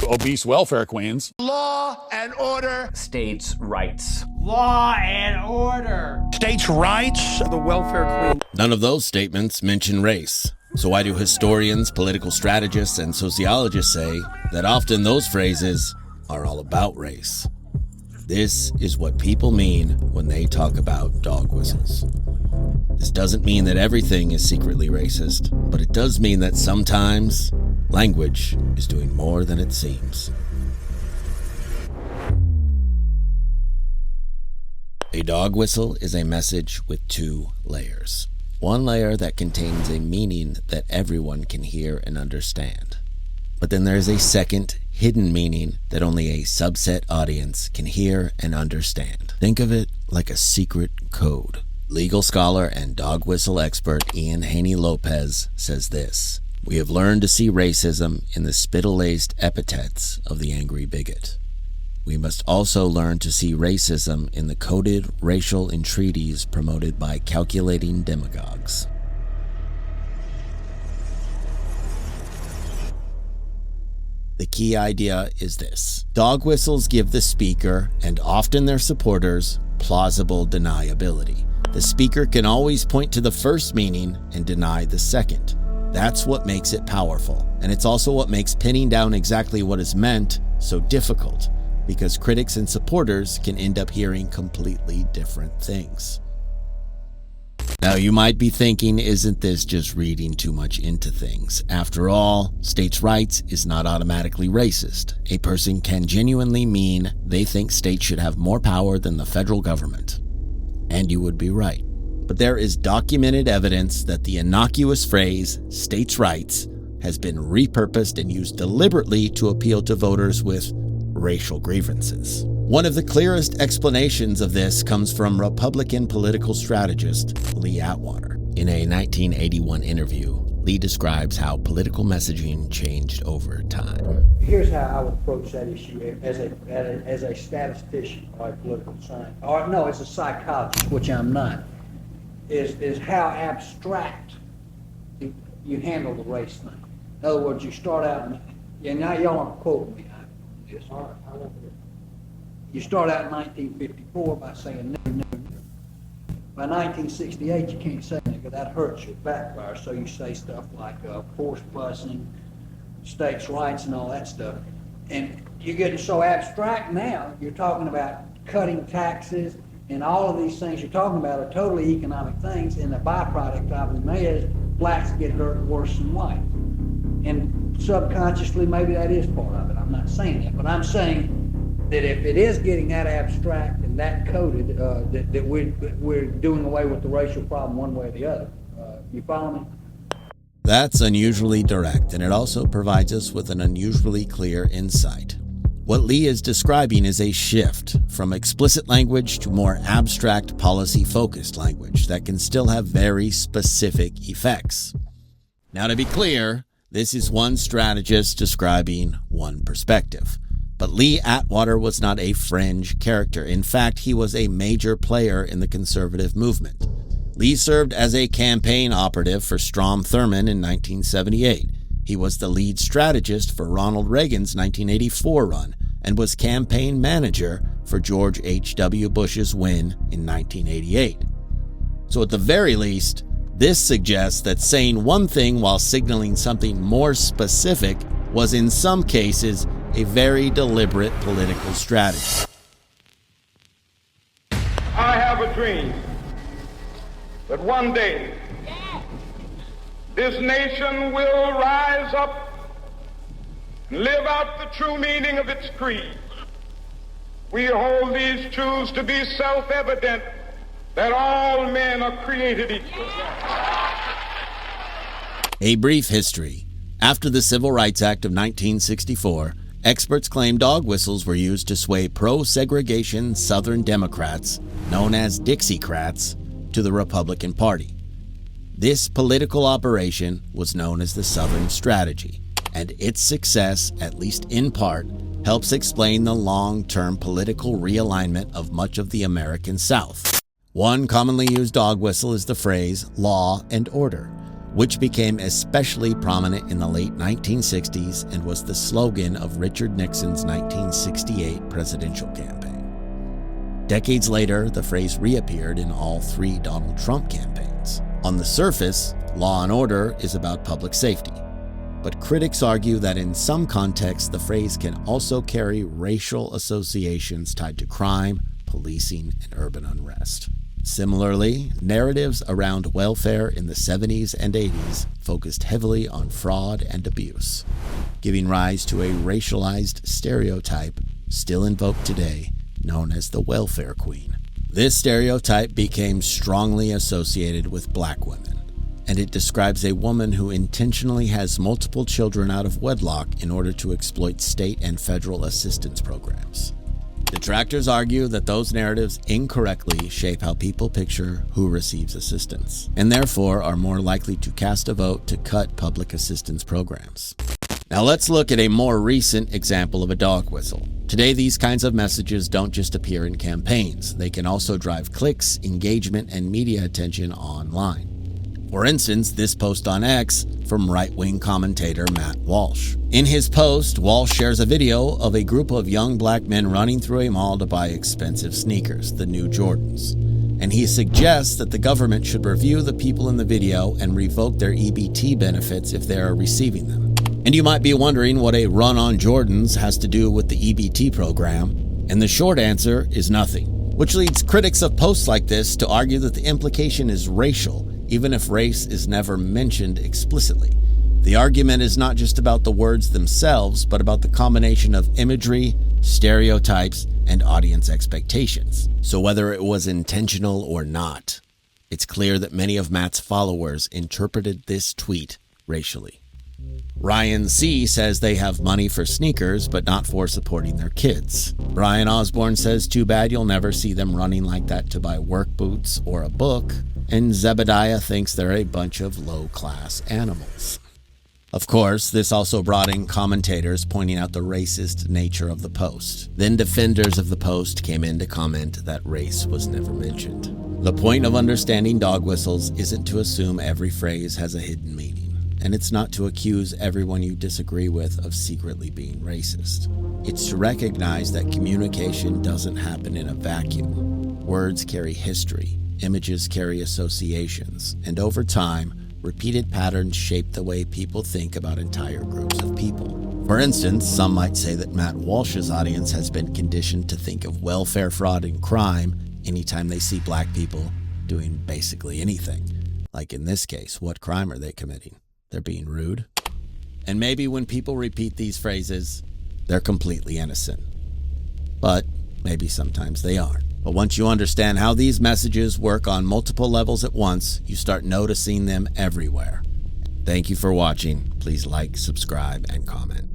obese welfare queens. Law and order. States' rights. Law and order. States' rights. The welfare queen. None of those statements mention race. So why do historians, political strategists, and sociologists say that often those phrases are all about race? This is what people mean when they talk about dog whistles. This doesn't mean that everything is secretly racist, but it does mean that sometimes language is doing more than it seems. A dog whistle is a message with two layers. One layer that contains a meaning that everyone can hear and understand. But then there's a second hidden meaning that only a subset audience can hear and understand. Think of it like a secret code. Legal scholar and dog whistle expert Ian Haney Lopez says this: "We have learned to see racism in the spittle-laced epithets of the angry bigot. We must also learn to see racism in the coded racial entreaties promoted by calculating demagogues." The key idea is this: dog whistles give the speaker, and often their supporters, plausible deniability. The speaker can always point to the first meaning and deny the second. That's what makes it powerful, and it's also what makes pinning down exactly what is meant so difficult, because critics and supporters can end up hearing completely different things. Now you might be thinking, isn't this just reading too much into things? After all, states' rights is not automatically racist. A person can genuinely mean they think states should have more power than the federal government. And you would be right. But there is documented evidence that the innocuous phrase, states' rights, has been repurposed and used deliberately to appeal to voters with racial grievances. One of the clearest explanations of this comes from Republican political strategist Lee Atwater. In a 1981 interview, Lee describes how political messaging changed over time. Here's how I would approach that issue as a statistician or a political scientist, or no, as a psychologist, which I'm not, is how abstract you handle the race thing. In other words, you start out, and now y'all aren't quoting me. You start out in 1954 by saying nigger, nigger, nigger. By 1968, you can't say nigger. That hurts your backfire. So you say stuff like force busing, states' rights, and all that stuff. And you're getting so abstract now, you're talking about cutting taxes, and all of these things you're talking about are totally economic things, and the byproduct of them is blacks get hurt worse than whites. And subconsciously, maybe that is part of it. I'm not saying that, but I'm saying that if it is getting that abstract and that coded, that we're doing away with the racial problem one way or the other. You follow me? That's unusually direct, and it also provides us with an unusually clear insight. What Lee is describing is a shift from explicit language to more abstract, policy-focused language that can still have very specific effects. Now, to be clear, this is one strategist describing one perspective. But Lee Atwater was not a fringe character. In fact, he was a major player in the conservative movement. Lee served as a campaign operative for Strom Thurmond in 1978. He was the lead strategist for Ronald Reagan's 1984 run and was campaign manager for George H.W. Bush's win in 1988. So at the very least, this suggests that saying one thing while signaling something more specific was in some cases a very deliberate political strategy. I have a dream that one day this nation will rise up and live out the true meaning of its creed. We hold these truths to be self-evident, that all men are created equal. A brief history. After the Civil Rights Act of 1964, experts claim dog whistles were used to sway pro-segregation Southern Democrats, known as Dixiecrats, to the Republican Party. This political operation was known as the Southern Strategy, and its success, at least in part, helps explain the long-term political realignment of much of the American South. One commonly used dog whistle is the phrase law and order. which became especially prominent in the late 1960s and was the slogan of Richard Nixon's 1968 presidential campaign. Decades later, the phrase reappeared in all 3 Donald Trump campaigns. On the surface, law and order is about public safety. But critics argue that in some contexts, the phrase can also carry racial associations tied to crime, policing, and urban unrest. Similarly, narratives around welfare in the 70s and 80s focused heavily on fraud and abuse, giving rise to a racialized stereotype still invoked today, known as the welfare queen. This stereotype became strongly associated with black women, and it describes a woman who intentionally has multiple children out of wedlock in order to exploit state and federal assistance programs. Detractors argue that those narratives incorrectly shape how people picture who receives assistance, and therefore are more likely to cast a vote to cut public assistance programs. Now let's look at a more recent example of a dog whistle. Today, these kinds of messages don't just appear in campaigns. They can also drive clicks, engagement, and media attention online. For instance, this post on X from right-wing commentator Matt Walsh. In his post, Walsh shares a video of a group of young black men running through a mall to buy expensive sneakers, the new Jordans. And he suggests that the government should review the people in the video and revoke their EBT benefits if they are receiving them. And you might be wondering what a run on Jordans has to do with the EBT program, and the short answer is nothing, which leads critics of posts like this to argue that the implication is racial, even if race is never mentioned explicitly. The argument is not just about the words themselves, but about the combination of imagery, stereotypes, and audience expectations. So whether it was intentional or not, it's clear that many of Matt's followers interpreted this tweet racially. Ryan C. says they have money for sneakers, but not for supporting their kids. Brian Osborne says, too bad you'll never see them running like that to buy work boots or a book. And Zebediah thinks they're a bunch of low-class animals. Of course, this also brought in commentators pointing out the racist nature of the post. Then defenders of the post came in to comment that race was never mentioned. The point of understanding dog whistles isn't to assume every phrase has a hidden meaning. And it's not to accuse everyone you disagree with of secretly being racist. It's to recognize that communication doesn't happen in a vacuum. Words carry history, images carry associations, and over time, repeated patterns shape the way people think about entire groups of people. For instance, some might say that Matt Walsh's audience has been conditioned to think of welfare fraud and crime anytime they see black people doing basically anything. Like in this case, what crime are they committing? They're being rude. And maybe when people repeat these phrases, they're completely innocent. But maybe sometimes they aren't. But once you understand how these messages work on multiple levels at once, you start noticing them everywhere. Thank you for watching. Please like, subscribe, and comment.